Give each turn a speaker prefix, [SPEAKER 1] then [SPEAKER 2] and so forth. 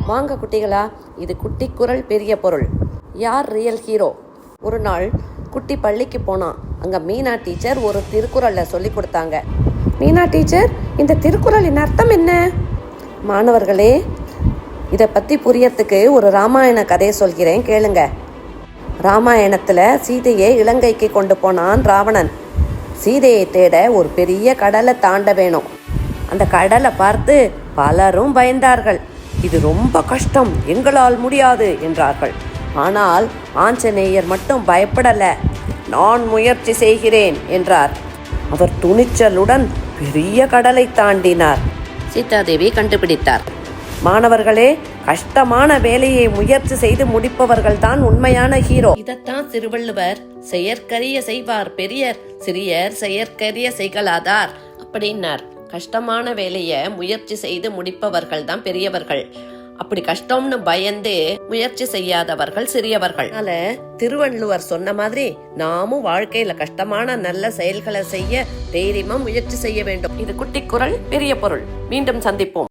[SPEAKER 1] வாங்க குட்டிகளா, இது குட்டி குரல் பெரிய பொருள். யார் ரியல் ஹீரோ? ஒரு நாள் குட்டி பள்ளிக்கு போனான். அங்கே மீனா டீச்சர் ஒரு திருக்குறளை சொல்லி கொடுத்தாங்க. மீனா டீச்சர், இந்த திருக்குறளின் அர்த்தம் என்ன? மாணவர்களே, இதை பற்றி புரியறதுக்கு ஒரு ராமாயண கதையை சொல்கிறேன், கேளுங்க. ராமாயணத்தில் சீதையை இலங்கைக்கு கொண்டு போனான் ராவணன். சீதையை தேட ஒரு பெரிய கடலை தாண்ட வேணும். அந்த கடலை பார்த்து பலரும் பயந்தார்கள். இது ரொம்ப கஷ்டம், எங்களால் முடியாது என்றார்கள். ஆனால் ஆஞ்சநேயர் மட்டும் பயப்படல. நான் முயற்சி செய்கிறேன் என்றார். அவர் துணிச்சலுடன் பெரிய கடலை தாண்டினார். சீதாதேவி கண்டுபிடித்தார். மாணவர்களே, கஷ்டமான வேலையை முயற்சி செய்து முடிப்பவர்கள் தான் உண்மையான ஹீரோ. இதத்தான் திருவள்ளுவர் செயற்கரிய செய்வார் பெரியர், சிறியர் செயற்கரிய செய்கலாதார் அப்படின்னார். கஷ்டமான வேலையை முயற்சி செய்து முடிப்பவர்கள் தான் பெரியவர்கள். அப்படி கஷ்டம்னு பயந்து முயற்சி செய்யாதவர்கள் சிறியவர்கள். அதனால திருவள்ளுவர் சொன்ன மாதிரி நாமும் வாழ்க்கையில கஷ்டமான நல்ல செயல்களை செய்ய தைரியமா முயற்சி செய்ய வேண்டும். இது குட்டி குரல் பெரிய பொருள். மீண்டும் சந்திப்போம்.